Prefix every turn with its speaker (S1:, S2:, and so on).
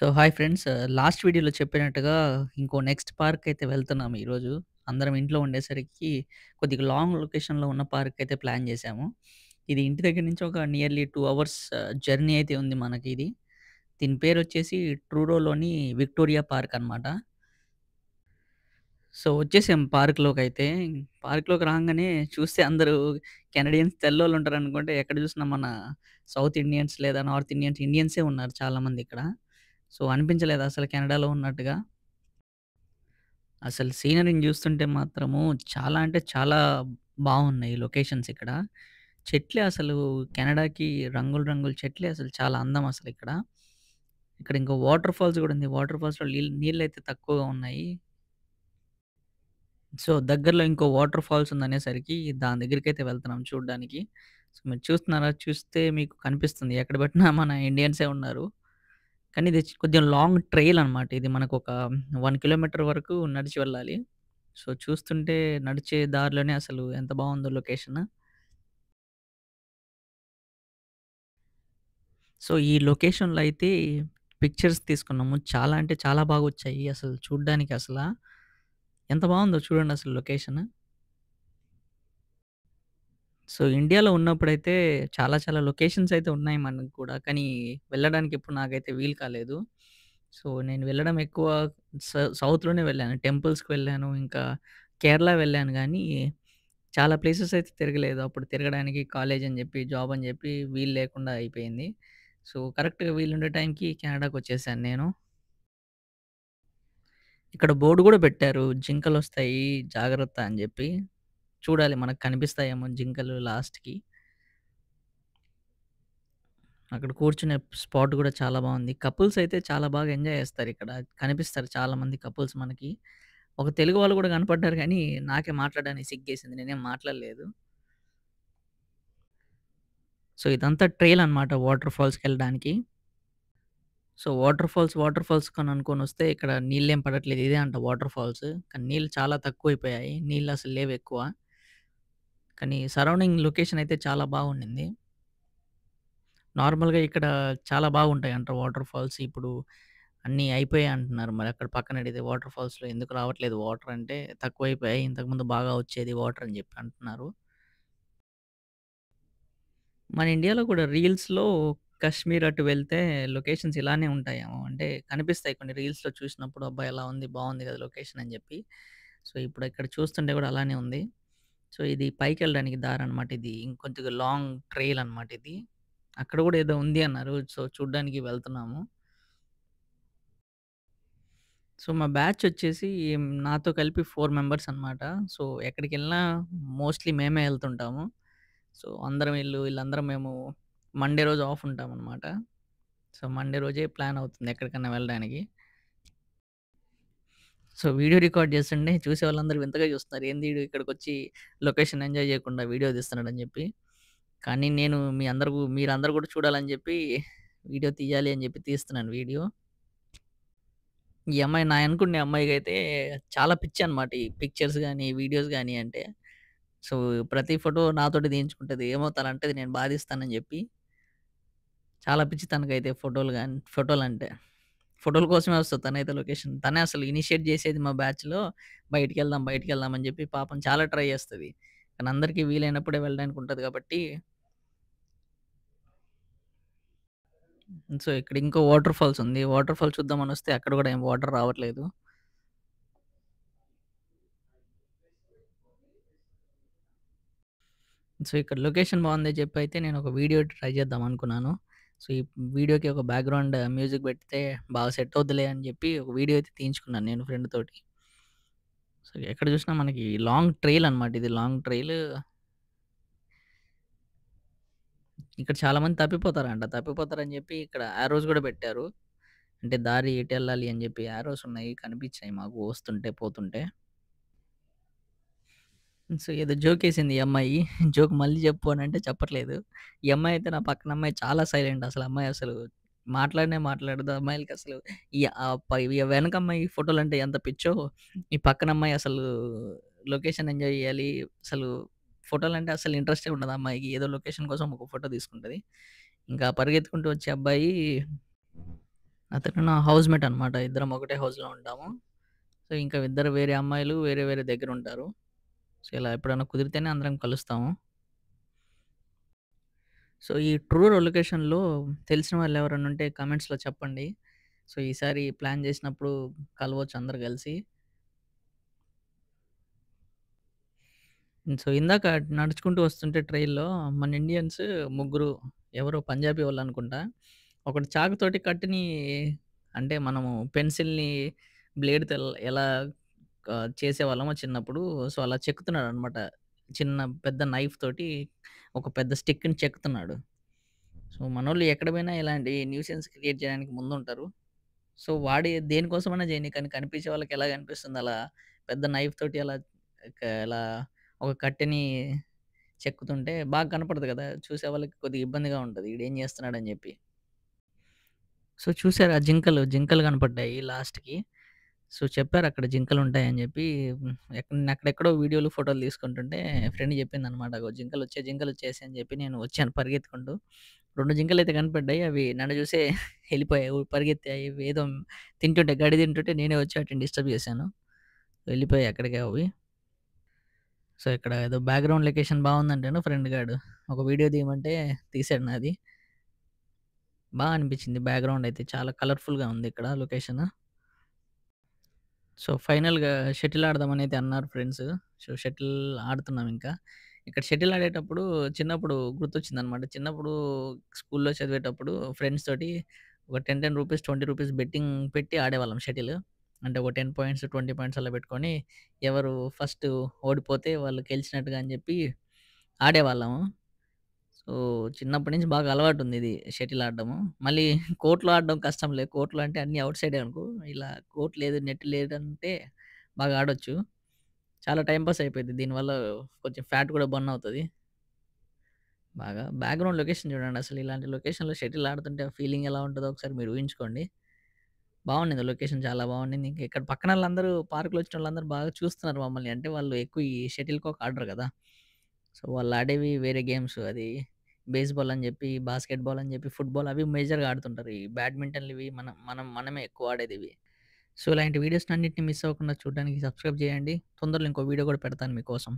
S1: So, hi friends. Last వీడియోలో చెప్పినట్టుగా ఇంకో నెక్స్ట్ పార్క్‌కయితే వెళ్తున్నాము ఈరోజు. అందరం ఇంట్లో ఉండేసరికి కొద్దిగా లాంగ్ లొకేషన్‌లో ఉన్న పార్క్‌కయితే ప్లాన్ జేశాము. ఇది ఇంటి దగ్గర నుంచి ఒక నియర్లీ 2 అవర్స్ జర్నీ అయితే ఉంది మనకిది. దీని పేరొచ్చేసి ట్రూడోలోని విక్టోరియా పార్క్ అనమాట. సో, వచ్చేసాం పార్క్‌లోకైతే. పార్క్‌లోకి రాంగానే చూస్తే అందరూ కెనడియన్స్ తెల్లోళ్ళుంటారనుకుంటే ఎక్కడ చూసినా మన సౌత్ ఇండియన్స్ లేదా నార్త్ ఇండియన్స్, ఇండియన్సే ఉన్నారు చాలామందిక్కడ. సో, అనిపించలేదా అసలు కెనడాలో ఉన్నట్టుగా? అసలు సీనరీని జూస్తుంటే మాత్రము చాలా అంటే చాలా బావున్నాయి లొకేషన్స్ ఇక్కడ. చెట్లే అసలు కెనడాకి రంగులు రంగుల చెట్లే అసలు చాలా అందం అసలిక్కడ. ఇక్కడ ఇంకో వాటర్ ఫాల్స్ గూడా ఉంది. వాటర్ ఫాల్స్‌లో నీళ్ళైతే తక్కువగా ఉన్నాయి. సో, దగ్గరలో ఇంకో వాటర్ ఫాల్స్ ఉందనేసరికి దాని దగ్గరికైతే వెళ్తున్నాం చూడ్డానికి. సో, మీరు చూస్తున్నారా? చూస్తే మీకు కనిపిస్తుంది. ఎక్కడ పెట్టినా మన ఇండియన్సే ఉన్నారు. కానీ ఇది కొద్దిగా లాంగ్ ట్రైల్ అనమాట. ఇది మనకొక 1 కిలోమీటర్ వరకు నడిచి వెళ్ళాలి. సో, చూస్తుంటే నడిచే దారిలోనే అసలు ఎంత బావుందో లొకేషన్. సో, ఈ లొకేషన్‌లో అయితే పిక్చర్స్ తీసుకున్నాము. చాలా అంటే చాలా బాగొచ్చాయి. అసలు చూడ్డానికి ఎంత బావుందో చూడండసలు లొకేషన్. సో, ఇండియాలో ఉన్నప్పుడైతే చాలా చాలా లొకేషన్స్ అయితే ఉన్నాయి మనకు కూడా. కానీ వెళ్ళడానికి ఎప్పుడు నాకైతే వీలు కాలేదు. సో, నేను వెళ్ళడం ఎక్కువ స సౌత్‌లోనే వెళ్ళాను. టెంపుల్స్‌కి వెళ్ళాను. ఇంకా కేరళ వెళ్ళాను గానీ, చాలా ప్లేసెస్ అయితే తిరగలేదు. అప్పుడు తిరగడానికి కాలేజ్ అని జెప్పి, జాబ్ అని జెప్పి వీలు లేకుండా అయిపోయింది. సో, కరెక్ట్‌గా వీలుండే టైంకి కెనడాకొచ్చేసాను నేను. ఇక్కడ బోర్డ్ గూడా పెట్టారు. జింకలొస్తాయి జాగ్రత్త అని జెప్పి. చూడాలి మనకు కనిపిస్తాయేమో జింకలు లాస్ట్‌కి. అక్కడ కూర్చునే స్పాట్ గూడా చాలా బావుంది. కపుల్స్ అయితే చాలా బాగా ఎంజాయ్ జేస్తారిక్కడ. కనిపిస్తారు చాలామంది కపుల్స్ మనకి. ఒక తెలుగు వాళ్ళు గూడా కనపడ్డారు గానీ, నాకే మాట్లాడడానికి సిగ్గేసింది. నేనేం మాట్లాడలేదు. సో, ఇదంతా ట్రైల్ అనమాట వాటర్ ఫాల్స్‌కెళ్ళడానికి. సో, వాటర్ ఫాల్స్ కని అనుకోనొస్తే ఇక్కడ నీళ్ళేం పడట్లేదు. ఇదే అంట వాటర్ ఫాల్స్. కానీ నీళ్ళు చాలా తక్కువైపోయాయి. నీళ్ళసలు లేవెక్కువ. కానీ సరౌండింగ్ లొకేషన్ అయితే చాలా బాగుండింది. నార్మల్‌గా ఇక్కడ చాలా బాగుంటాయంట వాటర్ ఫాల్స్. ఇప్పుడు అన్నీ అయిపోయాయి అంటున్నారు. మరి అక్కడ పక్కన అడిగితే వాటర్ ఫాల్స్‌లో ఎందుకు రావట్లేదు వాటర్ అంటే, తక్కువైపోయాయి. ఇంతకుముందు బాగా వచ్చేది వాటర్ అని జెప్పి అంటున్నారు. మన ఇండియాలో కూడా రీల్స్‌లో కాశ్మీర్ అటు వెళ్తే లొకేషన్స్ ఇలానే ఉంటాయేమో. అంటే కనిపిస్తాయి కొన్ని రీల్స్‌లో చూసినప్పుడు అబ్బా! ఎలా ఉంది బావుంది కదా లొకేషన్ అని జెప్పి. సో, ఇప్పుడు ఇక్కడ చూస్తుంటే కూడా అలానే ఉంది. సో, ఇది పైకెళ్ళడానికి దారనమాట ఇది. ఇంకొద్దిగా లాంగ్ ట్రైల్ అనమాట ఇది. అక్కడ గూడా ఏదో ఉంది అన్నారు. సో, చూడ్డానికి వెళ్తున్నాము. సో, మా బ్యాచొచ్చేసి నాతో కలిపి 4 మెంబర్స్ అనమాట. సో, ఎక్కడికెళ్ళినా మోస్ట్‌లీ మేమే ఎళ్తుంటాము. సో, అందరం ఈళ్ళందరం మేము మండే రోజు ఆఫ్ ఉంటామనమాట. సో, మండే రోజే ప్లాన్ అవుతుంది ఎక్కడికన్నా వెళ్ళడానికి. సో, వీడియో రికార్డ్ చేస్తుంటే చూసేవాళ్ళందరూ వింతగా చూస్తున్నారు. ఏంది ఈడు ఇక్కడికొచ్చి లొకేషన్ ఎంజాయ్ చేయకుండా వీడియో తీస్తున్నాడని చెప్పి. కానీ నేను మీరందరూ కూడా చూడాలని చెప్పి వీడియో తీయాలి అని చెప్పి తీస్తున్నాను వీడియో. ఈ అమ్మాయి నా ఎనకుండే అమ్మాయికైతే చాలా పిచ్చనమాట. ఈ పిక్చర్స్ గాని, వీడియోస్ గాని అంటే. సో, ప్రతి ఫోటో నాతోటి తీయించుకుంటది. ఏమో తనంటది నేను బాధిస్తానని జెప్పి. చాలా పిచ్చి తనకైతే ఫోటోలంటే. ఫోటోల కోసమే వస్తది తనైతే లొకేషన్. తనే అసలు ఇనిషియేట్ జేసేది మా బ్యాచ్‌లో. బయటికెళ్దాం అని జెప్పి పాపం చాలా ట్రై జేస్తది. కానీ అందరికి వీలైనప్పుడే వెళ్ళడానికి ఉంటది గాబట్టి సో, ఇక్కడ ఇంకో వాటర్ ఫాల్స్ ఉంది. వాటర్ ఫాల్ చూద్దామనొస్తే అక్కడ గూడా ఏం వాటర్ రావట్లేదు. సో, ఇక్కడ లొకేషన్ బావుందని చెప్పైతే నేనొక వీడియో ట్రై చేద్దామనుకున్నాను. సో, ఈ వీడియోకి ఒక బ్యాక్‌గ్రౌండ్ మ్యూజిక్ పెడితే బాగా సెట్ అవుద్దిలే అని చెప్పి ఒక వీడియో అయితే తీయించుకున్నాను నేను ఫ్రెండ్ తోటి. సో, ఎక్కడ చూసినా మనకి లాంగ్ ట్రైల్ అనమాట ఇది. Long trail. ఇక్కడ చాలామంది తప్పిపోతారంట. తప్పిపోతారని చెప్పి ఇక్కడ యారోస్ గూడా పెట్టారు. అంటే దారి ఎటెళ్ళాలి అని చెప్పి యారోస్ ఉన్నాయి. కనిపించాయి మాకు వస్తుంటే, పోతుంటే. సో, ఏదో జోకేసింది ఈ అమ్మాయి. జోక్ మళ్ళీ చెప్పు అనంటే చెప్పట్లేదు. ఈ అమ్మాయి అయితే నా పక్కన అమ్మాయి చాలా సైలెంట్ అసలు. అమ్మాయి అసలు మాట్లాడనే మాట్లాడదు. అమ్మాయిలకసలు ఈ వెనక అమ్మాయి ఫోటోలంటే ఎంత పిచ్చో, ఈ పక్కన అమ్మాయి అసలు లొకేషన్ ఎంజాయ్ చేయాలి. అసలు ఫోటోలంటే అసలు ఇంట్రెస్టే ఉండదు ఆ అమ్మాయికి. ఏదో లొకేషన్ కోసం ఒక ఫోటో తీసుకుంటది. ఇంకా పరిగెత్తుకుంటూ వచ్చే అబ్బాయి అతను నా హౌస్‌మేట్ అనమాట. ఇద్దరం ఒకటే హౌస్‌లో ఉంటాము. సో, ఇంకా ఇద్దరు వేరే అమ్మాయిలు వేరే వేరే దగ్గరుంటారు. సో, ఇలా ఎప్పుడైనా కుదిరితేనే అందరం కలుస్తాము. సో, ఈ ట్రూర్ లొకేషన్‌లో తెలిసిన వాళ్ళెవరైనా ఉంటే కామెంట్స్‌లో చెప్పండి. సో, ఈసారి ప్లాన్ జేసినప్పుడు కలవచ్చు అందరూ గలిసి. సో, ఇందాక నడుచుకుంటూ వస్తుంటే ట్రైన్‌లో మన ఇండియన్స్ ముగ్గురు ఎవరో పంజాబీ వాళ్ళనుకుంటా. ఒకడు చాకుతోటి కత్తిని అంటే మనము పెన్సిల్‌ని బ్లేడ్‌తో ఎలా చేసేవాళ్ళమో చిన్నప్పుడు. సో, అలా చెక్కుతున్నాడనమాట. పెద్ద నైఫ్ తోటి ఒక పెద్ద స్టిక్‌ని చెక్కుతున్నాడు. సో, మనోళ్ళు ఎక్కడ పోయినా ఇలాంటి న్యూసెన్స్ క్రియేట్ చేయడానికి ముందుంటారు. సో, వాడు దేనికోసమైనా చేయని కానీ కనిపించే వాళ్ళకి ఎలా కనిపిస్తుంది అలా పెద్ద నైఫ్ తోటి అలా ఒక కట్టెని చెక్కుతుంటే బాగా కనపడదు కదా! చూసేవాళ్ళకి కొద్దిగా ఇబ్బందిగా ఉంటది. ఈడేం చేస్తున్నాడని చెప్పి. సో, చూసారా జింకలు కనపడ్డాయి లాస్ట్‌కి. సో, చెప్పారక్కడ జింకలుంటాయని జెప్పి హ్మ్. నేనక్కడెక్కడో వీడియోలు, ఫోటోలు తీసుకుంటుంటే ఫ్రెండ్ జెప్పిందనమాట. "అగో జింకలొచ్చేసాయి" అని జెప్పి నేను వచ్చాను పరిగెత్తుకుంటూ. 2 జింకలైతే కనపడ్డాయి. అవి నన్ను జూసే ఎళ్ళిపోయాయి. పరిగెత్తాయి. ఏదో తింటుంటే గడ్డి తింటుంటే నేనే వచ్చి వాటిని డిస్టర్బ్ జేశాను. వెళ్ళిపోయాయి ఎక్కడికో అవి. సో, ఇక్కడ ఏదో బ్యాక్‌గ్రౌండ్ లొకేషన్ బావుందంటేను ఫ్రెండ్ గాడు ఒక వీడియో తీయమంటే తీసాడు నాది. అనిపించింది బ్యాక్‌గ్రౌండ్ అయితే చాలా కలర్‌ఫుల్‌గా ఉంది ఇక్కడ లొకేషన్. సో, ఫైనల్‌గా షటిల్ ఆడదామనైతే అన్నారు ఫ్రెండ్స్. So, shuttle ఆడుతున్నామింకా. ఇక్కడ షటిల్ ఆడేటప్పుడు చిన్నప్పుడు గుర్తొచ్చిందనమాట. చిన్నప్పుడు స్కూల్‌లో చదివేటప్పుడు ఫ్రెండ్స్ తోటి ఒక 10, రూపీస్, రూ. 20 బెట్టింగ్ పెట్టి ఆడేవాళ్ళం షటిల్. అంటే ఒక 10 పాయింట్స్, 20 పాయింట్స్ అలా పెట్టుకొని ఎవరు ఫస్ట్ ఓడిపోతే వాళ్ళు గెలిచినట్టుగా అని జెప్పి ఆడేవాళ్ళము. సో, చిన్నప్పటి నుంచి బాగా అలవాటుంది షటిల్ ఆడడము. మళ్ళీ కోర్ట్‌లో ఆడడం కష్టంలే. కోర్ట్‌లో అంటే అన్నీ ఔట్ సైడే అనుకో. ఇలా కోర్ట్ లేదు, నెట్ లేదంటే బాగా ఆడొచ్చు. చాలా టైమ్ పాస్ అయిపోద్ది. దీనివల్ల కొంచెం ఫ్యాట్ కూడా బర్న్ అవుతది. బ్యాక్‌గ్రౌండ్ లొకేషన్ చూడండి. అసలు ఇలాంటి లొకేషన్‌లో షటిల్ ఆడుతుంటే ఆ ఫీలింగ్ ఎలా ఉంటదో ఒకసారి మీరు ఊహించుకోండి. బావుండింది లొకేషన్ చాలా బావుండింది. ఇంక ఇక్కడ పక్కనోళ్ళందరూ పార్క్‌లో వచ్చినోళ్ళందరూ బాగా చూస్తున్నారు మమ్మల్ని. అంటే వాళ్ళు ఎక్కువ ఈ షటిల్ కాక్ ఆడరు కదా! సో, వాళ్ళు ఆడేవి వేరే గేమ్స్. అది బేస్‌బాల్ అని జెప్పి, బాస్కెట్ బాల్ అని జెప్పి, ఫుట్‌బాల్ అవి మేజర్‌గా ఆడుతుంటారు. ఈ బ్యాడ్మింటన్‌లు ఇవి మనమే ఎక్కువ ఆడేదివి. సో, ఇలాంటి వీడియోస్‌నన్నిటిని మిస్ అవ్వకుండా చూడడానికి సబ్స్క్రైబ్ జేయండి. తొందరలో ఇంకో వీడియో గూడా పెడతాను మీకోసం.